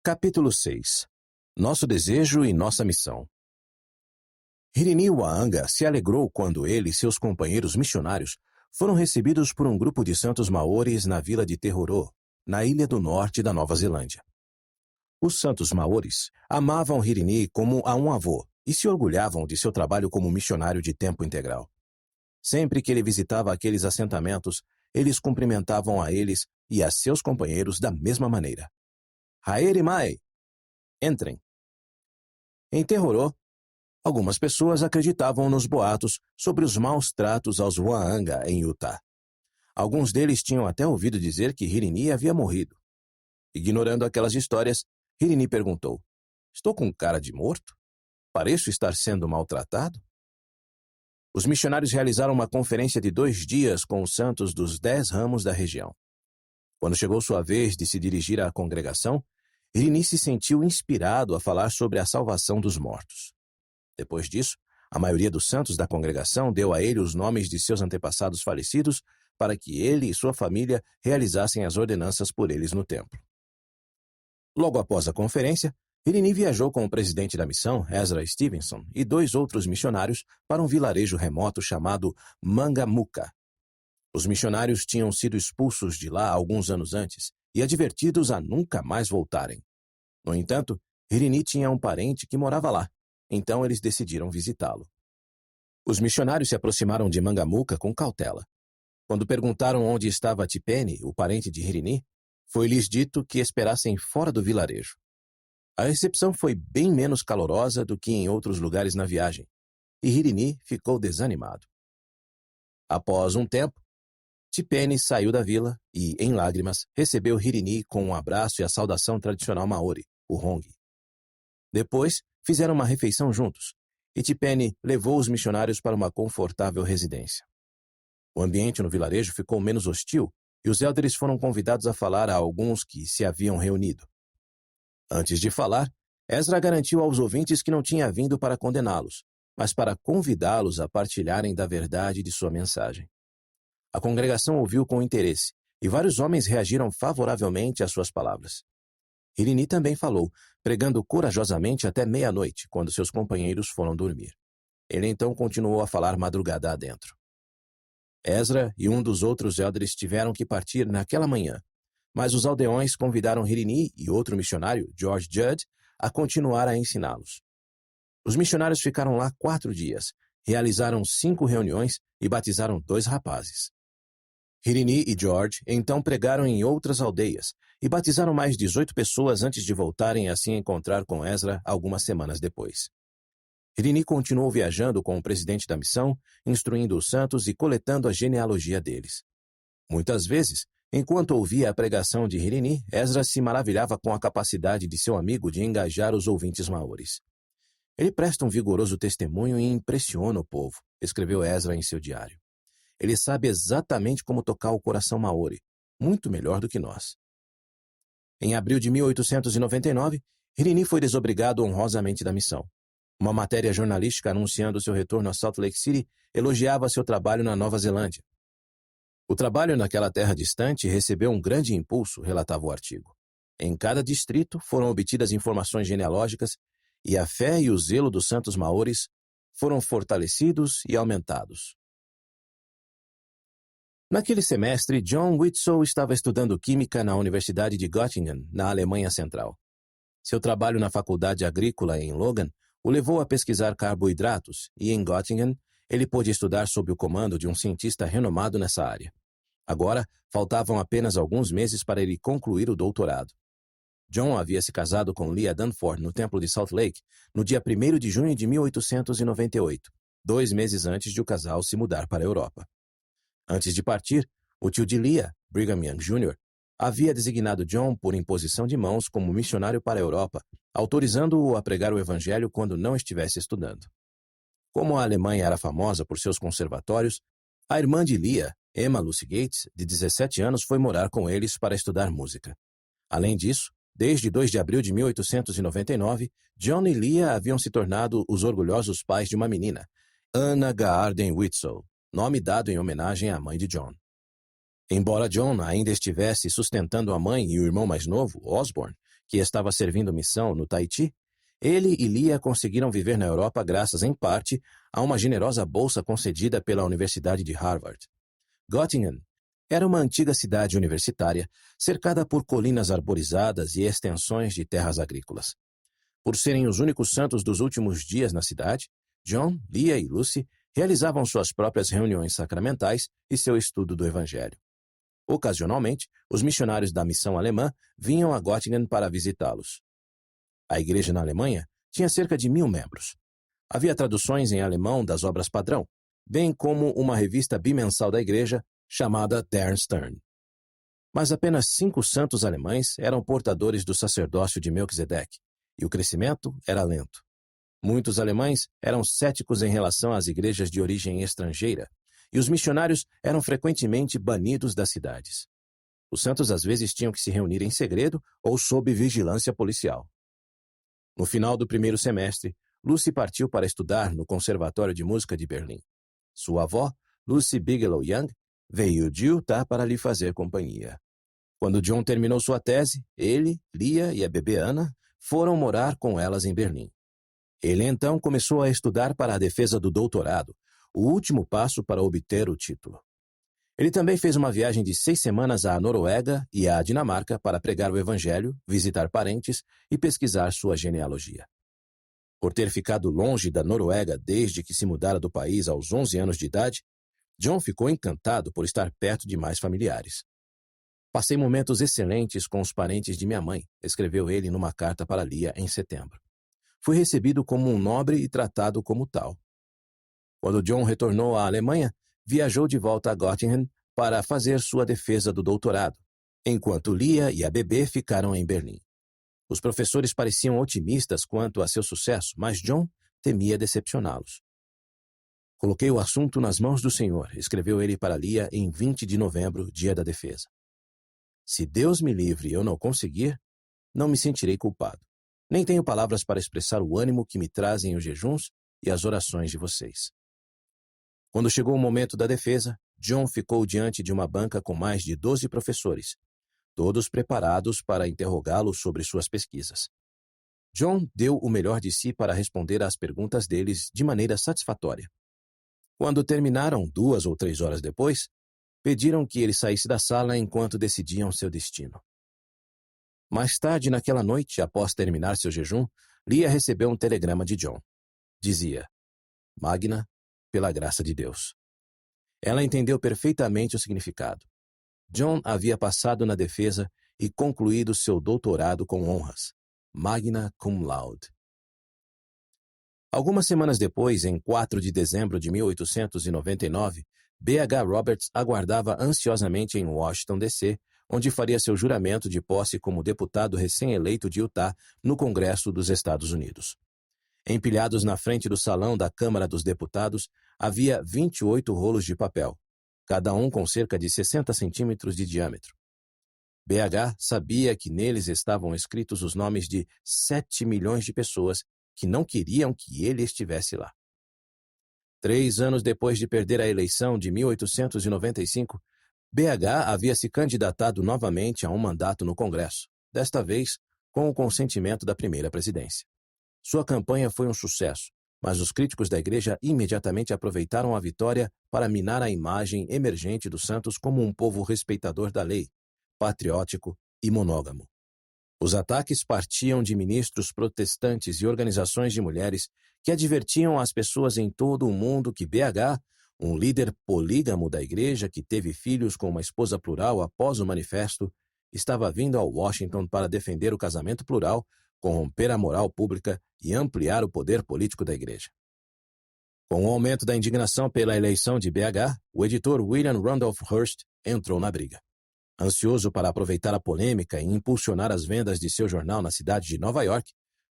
Capítulo 6. Nosso desejo e nossa missão. Hirini Waanga se alegrou quando ele e seus companheiros missionários foram recebidos por um grupo de santos maoris na vila de Terorô, na ilha do norte da Nova Zelândia. Os santos maoris amavam Hirini como a um avô e se orgulhavam de seu trabalho como missionário de tempo integral. Sempre que ele visitava aqueles assentamentos, eles cumprimentavam a eles e a seus companheiros da mesma maneira. Haere mai! Entrem. Em Terorô, algumas pessoas acreditavam nos boatos sobre os maus tratos aos Waanga em Utah. Alguns deles tinham até ouvido dizer que Hirini havia morrido. Ignorando aquelas histórias, Hirini perguntou: "Estou com cara de morto? Pareço estar sendo maltratado?" Os missionários realizaram uma conferência de 2 dias com os santos dos 10 ramos da região. Quando chegou sua vez de se dirigir à congregação, Hirini se sentiu inspirado a falar sobre a salvação dos mortos. Depois disso, a maioria dos santos da congregação deu a ele os nomes de seus antepassados falecidos para que ele e sua família realizassem as ordenanças por eles no templo. Logo após a conferência, Hirini viajou com o presidente da missão, Ezra Stevenson, e 2 outros missionários para um vilarejo remoto chamado Mangamuka. Os missionários tinham sido expulsos de lá alguns anos antes e advertidos a nunca mais voltarem. No entanto, Hirini tinha um parente que morava lá, então eles decidiram visitá-lo. Os missionários se aproximaram de Mangamuka com cautela. Quando perguntaram onde estava Tipene, o parente de Hirini, foi-lhes dito que esperassem fora do vilarejo. A recepção foi bem menos calorosa do que em outros lugares na viagem, e Hirini ficou desanimado. Após um tempo, Tipene saiu da vila e, em lágrimas, recebeu Hirini com um abraço e a saudação tradicional maori, o hongi. Depois, fizeram uma refeição juntos, e Tipene levou os missionários para uma confortável residência. O ambiente no vilarejo ficou menos hostil e os élderes foram convidados a falar a alguns que se haviam reunido. Antes de falar, Ezra garantiu aos ouvintes que não tinha vindo para condená-los, mas para convidá-los a partilharem da verdade de sua mensagem. A congregação ouviu com interesse, e vários homens reagiram favoravelmente às suas palavras. Hirini também falou, pregando corajosamente até meia-noite, quando seus companheiros foram dormir. Ele então continuou a falar madrugada adentro. Ezra e um dos outros élderes tiveram que partir naquela manhã, mas os aldeões convidaram Hirini e outro missionário, George Judd, a continuar a ensiná-los. Os missionários ficaram lá 4 dias, realizaram 5 reuniões e batizaram 2 rapazes. Hirini e George então pregaram em outras aldeias e batizaram mais 18 pessoas antes de voltarem a se encontrar com Ezra algumas semanas depois. Hirini continuou viajando com o presidente da missão, instruindo os santos e coletando a genealogia deles. Muitas vezes, enquanto ouvia a pregação de Hirini, Ezra se maravilhava com a capacidade de seu amigo de engajar os ouvintes maoris. "Ele presta um vigoroso testemunho e impressiona o povo", escreveu Ezra em seu diário. "Ele sabe exatamente como tocar o coração maori, muito melhor do que nós." Em abril de 1899, Hirini foi desobrigado honrosamente da missão. Uma matéria jornalística anunciando seu retorno a Salt Lake City elogiava seu trabalho na Nova Zelândia. "O trabalho naquela terra distante recebeu um grande impulso", relatava o artigo. "Em cada distrito foram obtidas informações genealógicas e a fé e o zelo dos santos maoris foram fortalecidos e aumentados." Naquele semestre, John Whitsoe estava estudando química na Universidade de Göttingen, na Alemanha Central. Seu trabalho na Faculdade Agrícola em Logan o levou a pesquisar carboidratos e, em Göttingen, ele pôde estudar sob o comando de um cientista renomado nessa área. Agora, faltavam apenas alguns meses para ele concluir o doutorado. John havia se casado com Leah Dunford no templo de Salt Lake no dia 1º de junho de 1898, 2 meses antes de o casal se mudar para a Europa. Antes de partir, o tio de Leah, Brigham Young Jr., havia designado John por imposição de mãos como missionário para a Europa, autorizando-o a pregar o evangelho quando não estivesse estudando. Como a Alemanha era famosa por seus conservatórios, a irmã de Leah, Emma Lucy Gates, de 17 anos, foi morar com eles para estudar música. Além disso, desde 2 de abril de 1899, John e Leah haviam se tornado os orgulhosos pais de uma menina, Anna Gaarden Whitsoe, nome dado em homenagem à mãe de John. Embora John ainda estivesse sustentando a mãe e o irmão mais novo, Osborne, que estava servindo missão no Tahiti, ele e Leah conseguiram viver na Europa graças, em parte, a uma generosa bolsa concedida pela Universidade de Harvard. Göttingen era uma antiga cidade universitária, cercada por colinas arborizadas e extensões de terras agrícolas. Por serem os únicos santos dos últimos dias na cidade, John, Leah e Lucy realizavam suas próprias reuniões sacramentais e seu estudo do Evangelho. Ocasionalmente, os missionários da missão alemã vinham a Göttingen para visitá-los. A igreja na Alemanha tinha cerca de 1.000 membros. Havia traduções em alemão das obras padrão, bem como uma revista bimensal da igreja chamada Der Stern. Mas apenas 5 santos alemães eram portadores do sacerdócio de Melquisedeque, e o crescimento era lento. Muitos alemães eram céticos em relação às igrejas de origem estrangeira, e os missionários eram frequentemente banidos das cidades. Os santos às vezes tinham que se reunir em segredo ou sob vigilância policial. No final do primeiro semestre, Lucy partiu para estudar no Conservatório de Música de Berlim. Sua avó, Lucy Bigelow Young, veio de Utah para lhe fazer companhia. Quando John terminou sua tese, ele, Leah e a bebê Anna foram morar com elas em Berlim. Ele então começou a estudar para a defesa do doutorado, o último passo para obter o título. Ele também fez uma viagem de 6 semanas à Noruega e à Dinamarca para pregar o Evangelho, visitar parentes e pesquisar sua genealogia. Por ter ficado longe da Noruega desde que se mudara do país aos 11 anos de idade, John ficou encantado por estar perto de mais familiares. Passei momentos excelentes com os parentes de minha mãe, escreveu ele numa carta para Leah em setembro. Fui recebido como um nobre e tratado como tal. Quando John retornou à Alemanha, viajou de volta a Göttingen para fazer sua defesa do doutorado, enquanto Leah e a bebê ficaram em Berlim. Os professores pareciam otimistas quanto a seu sucesso, mas John temia decepcioná-los. Coloquei o assunto nas mãos do Senhor, escreveu ele para Leah em 20 de novembro, dia da defesa. Se Deus me livre e eu não conseguir, não me sentirei culpado. Nem tenho palavras para expressar o ânimo que me trazem os jejuns e as orações de vocês. Quando chegou o momento da defesa, John ficou diante de uma banca com mais de 12 professores, todos preparados para interrogá-lo sobre suas pesquisas. John deu o melhor de si para responder às perguntas deles de maneira satisfatória. Quando terminaram 2 ou 3 horas depois, pediram que ele saísse da sala enquanto decidiam seu destino. Mais tarde naquela noite, após terminar seu jejum, Leah recebeu um telegrama de John. Dizia: Magna, pela graça de Deus. Ela entendeu perfeitamente o significado. John havia passado na defesa e concluído seu doutorado com honras, magna cum laude. Algumas semanas depois, em 4 de dezembro de 1899, B.H. Roberts aguardava ansiosamente em Washington, D.C., onde faria seu juramento de posse como deputado recém-eleito de Utah no Congresso dos Estados Unidos. Empilhados na frente do salão da Câmara dos Deputados, havia 28 rolos de papel, cada um com cerca de 60 centímetros de diâmetro. B.H. sabia que neles estavam escritos os nomes de 7 milhões de pessoas que não queriam que ele estivesse lá. 3 anos depois de perder a eleição de 1895, B.H. havia se candidatado novamente a um mandato no Congresso, desta vez com o consentimento da primeira presidência. Sua campanha foi um sucesso, mas os críticos da igreja imediatamente aproveitaram a vitória para minar a imagem emergente dos santos como um povo respeitador da lei, patriótico e monógamo. Os ataques partiam de ministros protestantes e organizações de mulheres que advertiam as pessoas em todo o mundo que B.H., um líder polígamo da igreja que teve filhos com uma esposa plural após o manifesto, estava vindo a Washington para defender o casamento plural, corromper a moral pública e ampliar o poder político da igreja. Com o aumento da indignação pela eleição de B.H., o editor William Randolph Hearst entrou na briga. Ansioso para aproveitar a polêmica e impulsionar as vendas de seu jornal na cidade de Nova York,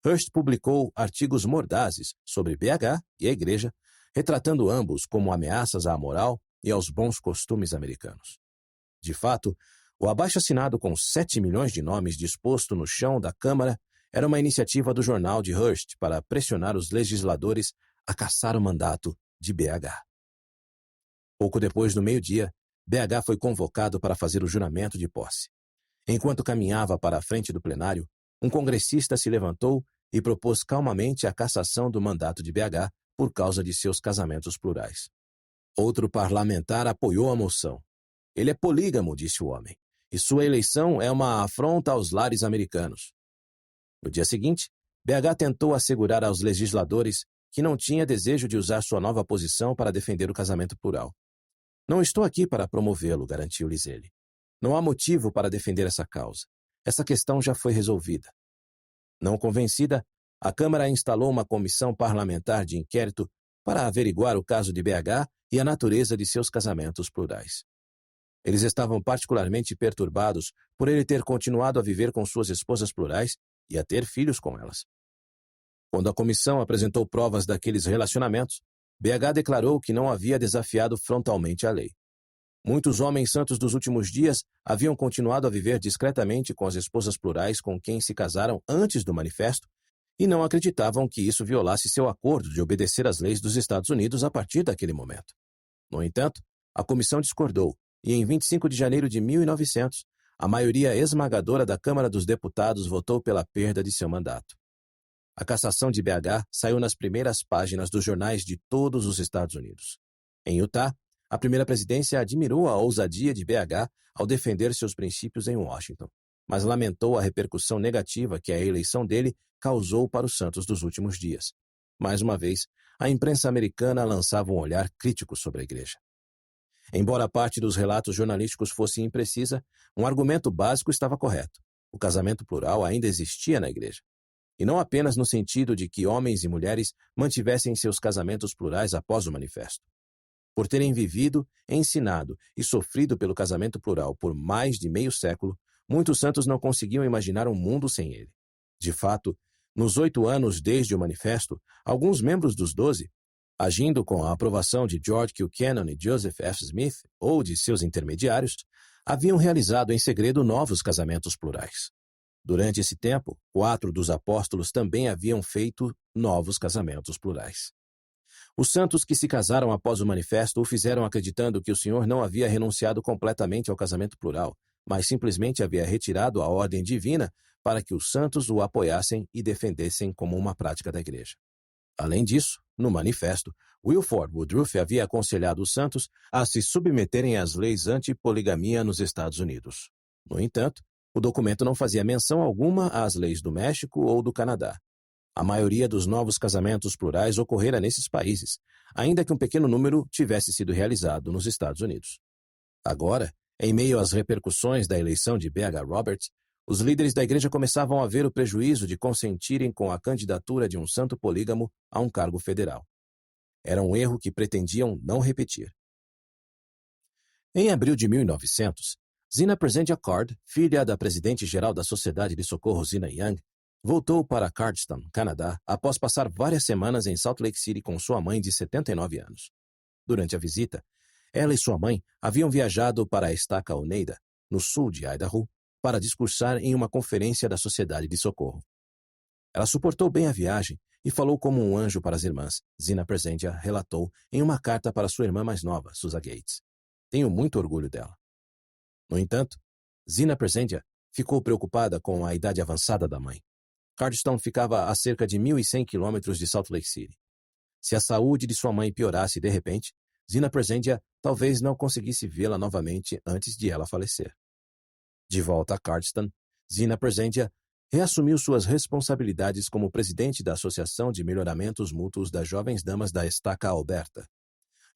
Hearst publicou artigos mordazes sobre B.H. e a igreja, retratando ambos como ameaças à moral e aos bons costumes americanos. De fato, o abaixo-assinado com 7 milhões de nomes disposto no chão da Câmara era uma iniciativa do jornal de Hearst para pressionar os legisladores a cassar o mandato de B.H. Pouco depois do meio-dia, B.H. foi convocado para fazer o juramento de posse. Enquanto caminhava para a frente do plenário, um congressista se levantou e propôs calmamente a cassação do mandato de BH por causa de seus casamentos plurais. Outro parlamentar apoiou a moção. Ele é polígamo, disse o homem, e sua eleição é uma afronta aos lares americanos. No dia seguinte, BH tentou assegurar aos legisladores que não tinha desejo de usar sua nova posição para defender o casamento plural. Não estou aqui para promovê-lo, garantiu-lhes ele. Não há motivo para defender essa causa. Essa questão já foi resolvida. Não convencida, a Câmara instalou uma comissão parlamentar de inquérito para averiguar o caso de BH e a natureza de seus casamentos plurais. Eles estavam particularmente perturbados por ele ter continuado a viver com suas esposas plurais e a ter filhos com elas. Quando a comissão apresentou provas daqueles relacionamentos, BH declarou que não havia desafiado frontalmente a lei. Muitos homens santos dos últimos dias haviam continuado a viver discretamente com as esposas plurais com quem se casaram antes do manifesto e não acreditavam que isso violasse seu acordo de obedecer às leis dos Estados Unidos a partir daquele momento. No entanto, a comissão discordou e, em 25 de janeiro de 1900, a maioria esmagadora da Câmara dos Deputados votou pela perda de seu mandato. A cassação de BH saiu nas primeiras páginas dos jornais de todos os Estados Unidos. Em Utah, a primeira presidência admirou a ousadia de BH ao defender seus princípios em Washington, mas lamentou a repercussão negativa que a eleição dele causou para os santos dos últimos dias. Mais uma vez, a imprensa americana lançava um olhar crítico sobre a igreja. Embora parte dos relatos jornalísticos fosse imprecisa, um argumento básico estava correto. O casamento plural ainda existia na igreja. E não apenas no sentido de que homens e mulheres mantivessem seus casamentos plurais após o manifesto. Por terem vivido, ensinado e sofrido pelo casamento plural por mais de meio século, muitos santos não conseguiam imaginar um mundo sem ele. De fato, nos 8 anos desde o manifesto, alguns membros dos 12, agindo com a aprovação de George Q. Cannon e Joseph F. Smith ou de seus intermediários, haviam realizado em segredo novos casamentos plurais. Durante esse tempo, 4 dos apóstolos também haviam feito novos casamentos plurais. Os santos que se casaram após o manifesto o fizeram acreditando que o Senhor não havia renunciado completamente ao casamento plural, mas simplesmente havia retirado a ordem divina para que os santos o apoiassem e defendessem como uma prática da igreja. Além disso, no manifesto, Wilford Woodruff havia aconselhado os santos a se submeterem às leis anti-poligamia nos Estados Unidos. No entanto, o documento não fazia menção alguma às leis do México ou do Canadá. A maioria dos novos casamentos plurais ocorrera nesses países, ainda que um pequeno número tivesse sido realizado nos Estados Unidos. Agora, em meio às repercussões da eleição de B.H. Roberts, os líderes da igreja começavam a ver o prejuízo de consentirem com a candidatura de um santo polígamo a um cargo federal. Era um erro que pretendiam não repetir. Em abril de 1900, Zina Presendia Cord, filha da presidente-geral da Sociedade de Socorro Zina Young, voltou para Cardston, Canadá, após passar várias semanas em Salt Lake City com sua mãe de 79 anos. Durante a visita, ela e sua mãe haviam viajado para a estaca Oneida, no sul de Idaho, para discursar em uma conferência da Sociedade de Socorro. Ela suportou bem a viagem e falou como um anjo para as irmãs, Zina Presendia relatou em uma carta para sua irmã mais nova, Susan Gates. Tenho muito orgulho dela. No entanto, Zina Presendia ficou preocupada com a idade avançada da mãe. Cardston ficava a cerca de 1.100 quilômetros de Salt Lake City. Se a saúde de sua mãe piorasse de repente, Zina Presendia talvez não conseguisse vê-la novamente antes de ela falecer. De volta a Cardston, Zina Presendia reassumiu suas responsabilidades como presidente da Associação de Melhoramentos Mútuos das Jovens Damas da Estaca Alberta.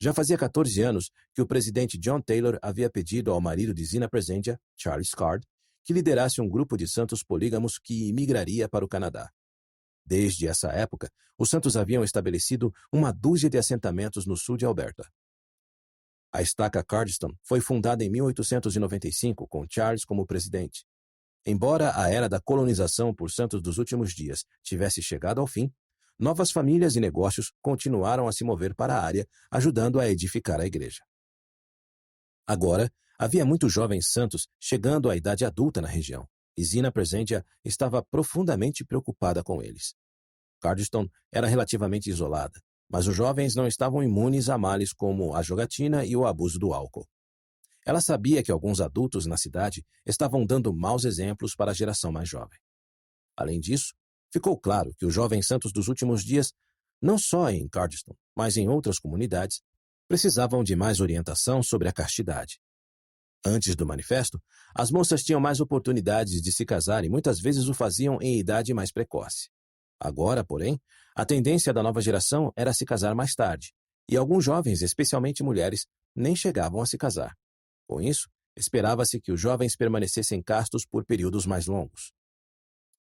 Já fazia 14 anos que o presidente John Taylor havia pedido ao marido de Zina Presendia, Charles Card, que liderasse um grupo de santos polígamos que imigraria para o Canadá. Desde essa época, os santos haviam estabelecido uma dúzia de assentamentos no sul de Alberta. A estaca Cardston foi fundada em 1895, com Charles como presidente. Embora a era da colonização por santos dos últimos dias tivesse chegado ao fim, novas famílias e negócios continuaram a se mover para a área, ajudando a edificar a igreja. Agora, havia muitos jovens santos chegando à idade adulta na região, e Zina Presendia estava profundamente preocupada com eles. Cardston era relativamente isolada, mas os jovens não estavam imunes a males como a jogatina e o abuso do álcool. Ela sabia que alguns adultos na cidade estavam dando maus exemplos para a geração mais jovem. Além disso, ficou claro que os jovens santos dos últimos dias, não só em Cardston, mas em outras comunidades, precisavam de mais orientação sobre a castidade. Antes do manifesto, as moças tinham mais oportunidades de se casar e muitas vezes o faziam em idade mais precoce. Agora, porém, a tendência da nova geração era se casar mais tarde, e alguns jovens, especialmente mulheres, nem chegavam a se casar. Com isso, esperava-se que os jovens permanecessem castos por períodos mais longos.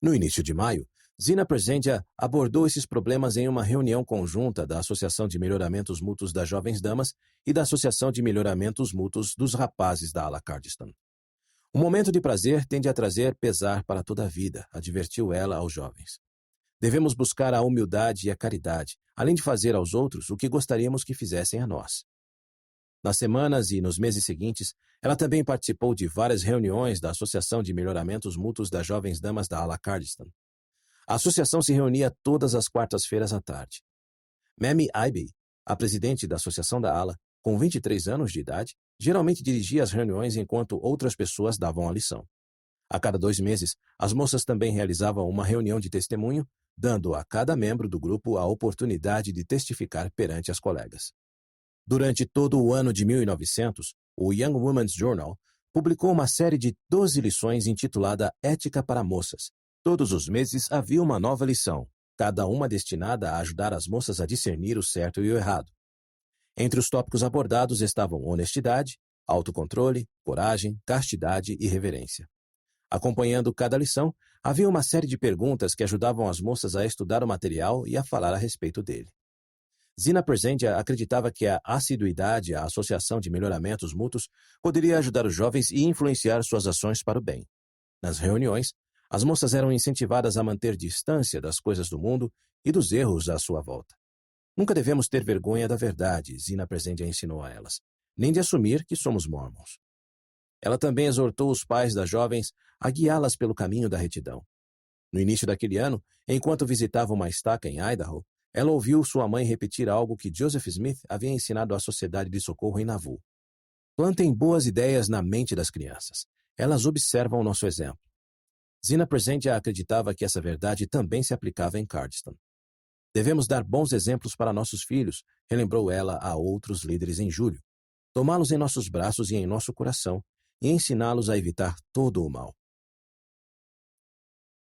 No início de maio, Zina Presendia abordou esses problemas em uma reunião conjunta da Associação de Melhoramentos Mútuos das Jovens Damas e da Associação de Melhoramentos Mútuos dos Rapazes da ala Cardston. Um momento de prazer tende a trazer pesar para toda a vida, advertiu ela aos jovens. Devemos buscar a humildade e a caridade, além de fazer aos outros o que gostaríamos que fizessem a nós. Nas semanas e nos meses seguintes, ela também participou de várias reuniões da Associação de Melhoramentos Mútuos das Jovens Damas da ala Cardston. A associação se reunia todas as quartas-feiras à tarde. Mamie Ivey, a presidente da associação da ala, com 23 anos de idade, geralmente dirigia as reuniões enquanto outras pessoas davam a lição. A cada 2 meses, as moças também realizavam uma reunião de testemunho, dando a cada membro do grupo a oportunidade de testificar perante as colegas. Durante todo o ano de 1900, o Young Women's Journal publicou uma série de 12 lições intitulada Ética para Moças. Todos os meses havia uma nova lição, cada uma destinada a ajudar as moças a discernir o certo e o errado. Entre os tópicos abordados estavam honestidade, autocontrole, coragem, castidade e reverência. Acompanhando cada lição, havia uma série de perguntas que ajudavam as moças a estudar o material e a falar a respeito dele. Zina Presendia acreditava que a assiduidade à Associação de Melhoramentos Mútuos poderia ajudar os jovens e influenciar suas ações para o bem. Nas reuniões, as moças eram incentivadas a manter distância das coisas do mundo e dos erros à sua volta. Nunca devemos ter vergonha da verdade, Zina Presendia ensinou a elas, nem de assumir que somos mormons. Ela também exortou os pais das jovens a guiá-las pelo caminho da retidão. No início daquele ano, enquanto visitava uma estaca em Idaho, ela ouviu sua mãe repetir algo que Joseph Smith havia ensinado à Sociedade de Socorro em Nauvoo. Plantem boas ideias na mente das crianças. Elas observam nosso exemplo. Zina Presendia acreditava que essa verdade também se aplicava em Cardston. Devemos dar bons exemplos para nossos filhos, relembrou ela a outros líderes em julho. Tomá-los em nossos braços e em nosso coração e ensiná-los a evitar todo o mal.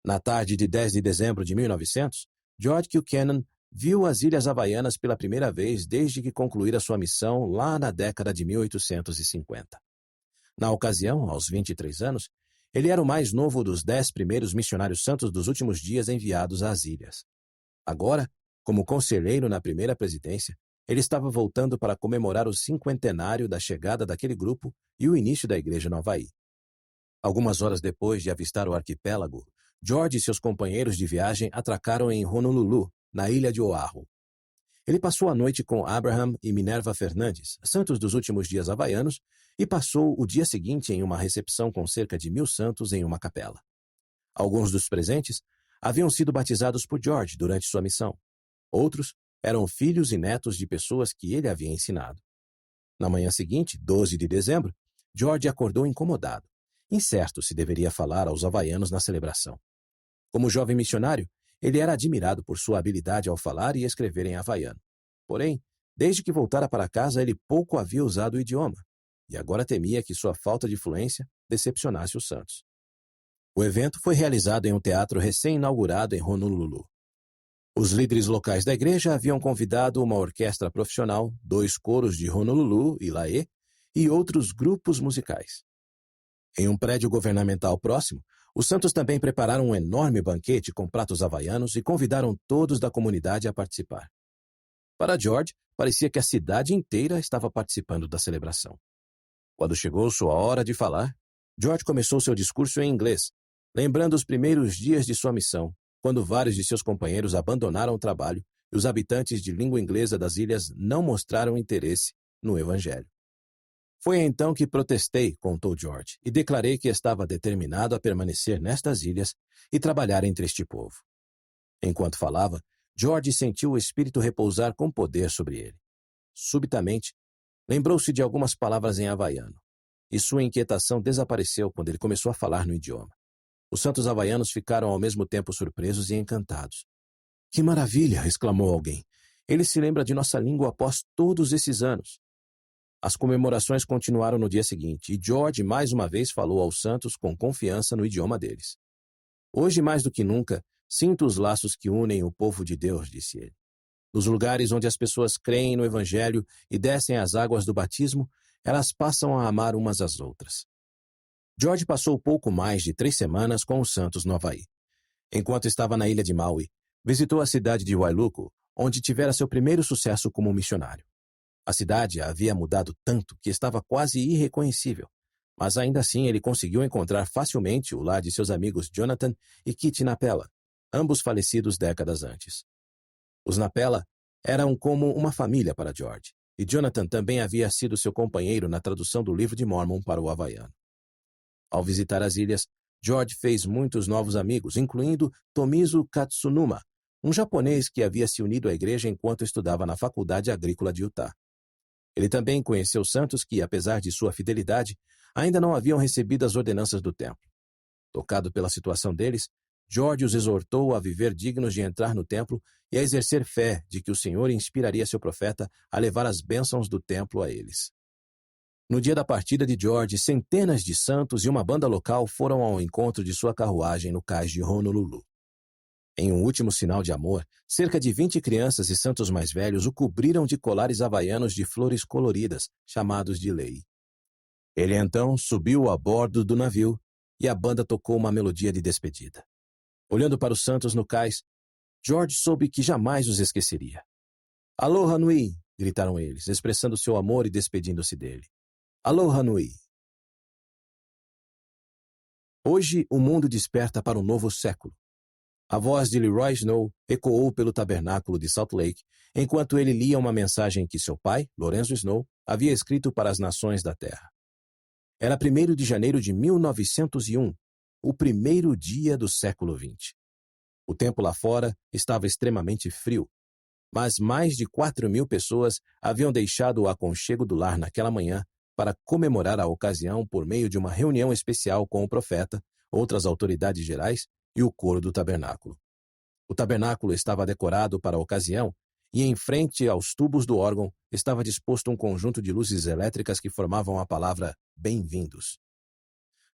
Na tarde de 10 de dezembro de 1900, George Buchanan viu as Ilhas Havaianas pela primeira vez desde que concluíra sua missão lá na década de 1850. Na ocasião, aos 23 anos, ele era o mais novo dos 10 primeiros missionários santos dos últimos dias enviados às ilhas. Agora, como conselheiro na primeira presidência, ele estava voltando para comemorar o 50º da chegada daquele grupo e o início da igreja no Havaí. Algumas horas depois de avistar o arquipélago, George e seus companheiros de viagem atracaram em Honolulu, na ilha de Oahu. Ele passou a noite com Abraham e Minerva Fernandes, santos dos últimos dias havaianos, e passou o dia seguinte em uma recepção com cerca de 1000 santos em uma capela. Alguns dos presentes haviam sido batizados por George durante sua missão. Outros eram filhos e netos de pessoas que ele havia ensinado. Na manhã seguinte, 12 de dezembro, George acordou incomodado, incerto se deveria falar aos havaianos na celebração. Como jovem missionário, ele era admirado por sua habilidade ao falar e escrever em havaiano. Porém, desde que voltara para casa, ele pouco havia usado o idioma, e agora temia que sua falta de fluência decepcionasse os santos. O evento foi realizado em um teatro recém-inaugurado em Honolulu. Os líderes locais da igreja haviam convidado uma orquestra profissional, 2 coros de Honolulu e Lae e outros grupos musicais. Em um prédio governamental próximo, os santos também prepararam um enorme banquete com pratos havaianos e convidaram todos da comunidade a participar. Para George, parecia que a cidade inteira estava participando da celebração. Quando chegou sua hora de falar, George começou seu discurso em inglês, lembrando os primeiros dias de sua missão, quando vários de seus companheiros abandonaram o trabalho e os habitantes de língua inglesa das ilhas não mostraram interesse no Evangelho. Foi então que protestei, contou George, e declarei que estava determinado a permanecer nestas ilhas e trabalhar entre este povo. Enquanto falava, George sentiu o Espírito repousar com poder sobre ele. Subitamente, lembrou-se de algumas palavras em havaiano, e sua inquietação desapareceu quando ele começou a falar no idioma. Os santos havaianos ficaram ao mesmo tempo surpresos e encantados. Que maravilha! Exclamou alguém. Ele se lembra de nossa língua após todos esses anos. As comemorações continuaram no dia seguinte, e George mais uma vez falou aos santos com confiança no idioma deles. Hoje, mais do que nunca, sinto os laços que unem o povo de Deus, disse ele. Nos lugares onde as pessoas creem no Evangelho e descem as águas do batismo, elas passam a amar umas às outras. George passou pouco mais de 3 semanas com os santos no Havaí. Enquanto estava na ilha de Maui, visitou a cidade de Wailuku, onde tivera seu primeiro sucesso como missionário. A cidade havia mudado tanto que estava quase irreconhecível, mas ainda assim ele conseguiu encontrar facilmente o lar de seus amigos Jonathan e Kitty Napela, ambos falecidos décadas antes. Os Napela eram como uma família para George, e Jonathan também havia sido seu companheiro na tradução do livro de Mormon para o havaiano. Ao visitar as ilhas, George fez muitos novos amigos, incluindo Tomizu Katsunuma, um japonês que havia se unido à igreja enquanto estudava na Faculdade Agrícola de Utah. Ele também conheceu santos que, apesar de sua fidelidade, ainda não haviam recebido as ordenanças do templo. Tocado pela situação deles, George os exortou a viver dignos de entrar no templo e a exercer fé de que o Senhor inspiraria seu profeta a levar as bênçãos do templo a eles. No dia da partida de George, centenas de santos e uma banda local foram ao encontro de sua carruagem no cais de Honolulu. Em um último sinal de amor, cerca de 20 crianças e santos mais velhos o cobriram de colares havaianos de flores coloridas, chamados de lei. Ele então subiu a bordo do navio e a banda tocou uma melodia de despedida. Olhando para os santos no cais, George soube que jamais os esqueceria. Aloha Nui! Gritaram eles, expressando seu amor e despedindo-se dele. Aloha Nui! Hoje o mundo desperta para um novo século. A voz de Leroy Snow ecoou pelo tabernáculo de Salt Lake, enquanto ele lia uma mensagem que seu pai, Lorenzo Snow, havia escrito para as nações da terra. Era 1º de janeiro de 1901, o primeiro dia do século XX. O tempo lá fora estava extremamente frio, mas mais de 4.000 pessoas haviam deixado o aconchego do lar naquela manhã para comemorar a ocasião por meio de uma reunião especial com o profeta, outras autoridades gerais e o coro do tabernáculo. O tabernáculo estava decorado para a ocasião e em frente aos tubos do órgão estava disposto um conjunto de luzes elétricas que formavam a palavra Bem-vindos.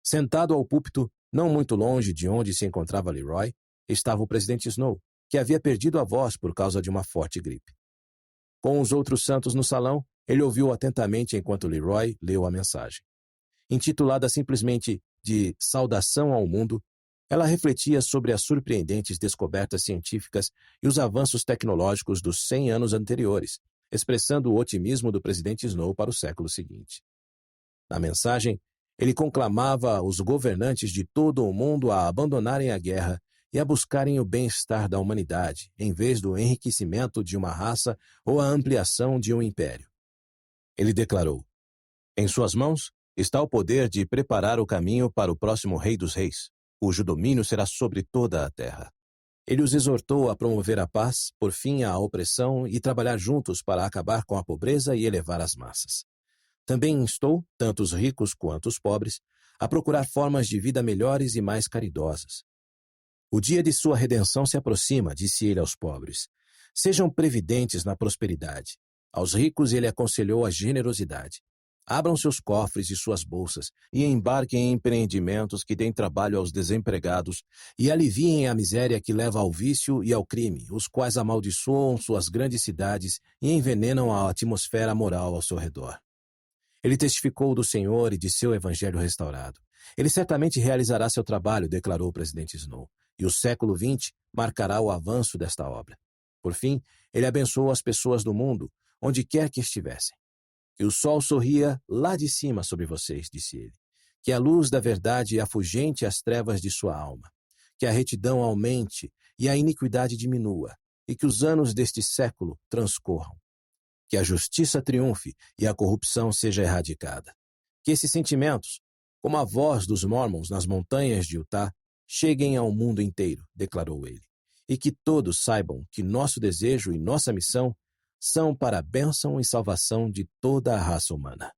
Sentado ao púlpito, não muito longe de onde se encontrava Leroy, estava o presidente Snow, que havia perdido a voz por causa de uma forte gripe. Com os outros santos no salão, ele ouviu atentamente enquanto Leroy leu a mensagem. Intitulada simplesmente de Saudação ao Mundo, ela refletia sobre as surpreendentes descobertas científicas e os avanços tecnológicos dos 100 anos anteriores, expressando o otimismo do presidente Snow para o século seguinte. Na mensagem, ele conclamava os governantes de todo o mundo a abandonarem a guerra e a buscarem o bem-estar da humanidade, em vez do enriquecimento de uma raça ou a ampliação de um império. Ele declarou: Em suas mãos está o poder de preparar o caminho para o próximo Rei dos Reis, cujo domínio será sobre toda a terra. Ele os exortou a promover a paz, por fim à opressão e trabalhar juntos para acabar com a pobreza e elevar as massas. Também instou, tanto os ricos quanto os pobres, a procurar formas de vida melhores e mais caridosas. O dia de sua redenção se aproxima, disse ele aos pobres. Sejam previdentes na prosperidade. Aos ricos ele aconselhou a generosidade. Abram seus cofres e suas bolsas e embarquem em empreendimentos que deem trabalho aos desempregados e aliviem a miséria que leva ao vício e ao crime, os quais amaldiçoam suas grandes cidades e envenenam a atmosfera moral ao seu redor. Ele testificou do Senhor e de seu evangelho restaurado. Ele certamente realizará seu trabalho, declarou o presidente Snow, e o século XX marcará o avanço desta obra. Por fim, ele abençoou as pessoas do mundo, onde quer que estivessem. Que o sol sorria lá de cima sobre vocês, disse ele. Que a luz da verdade afugente as trevas de sua alma. Que a retidão aumente e a iniquidade diminua, e que os anos deste século transcorram. Que a justiça triunfe e a corrupção seja erradicada. Que esses sentimentos, como a voz dos Mormons nas montanhas de Utah, cheguem ao mundo inteiro, declarou ele. E que todos saibam que nosso desejo e nossa missão são para a bênção e salvação de toda a raça humana.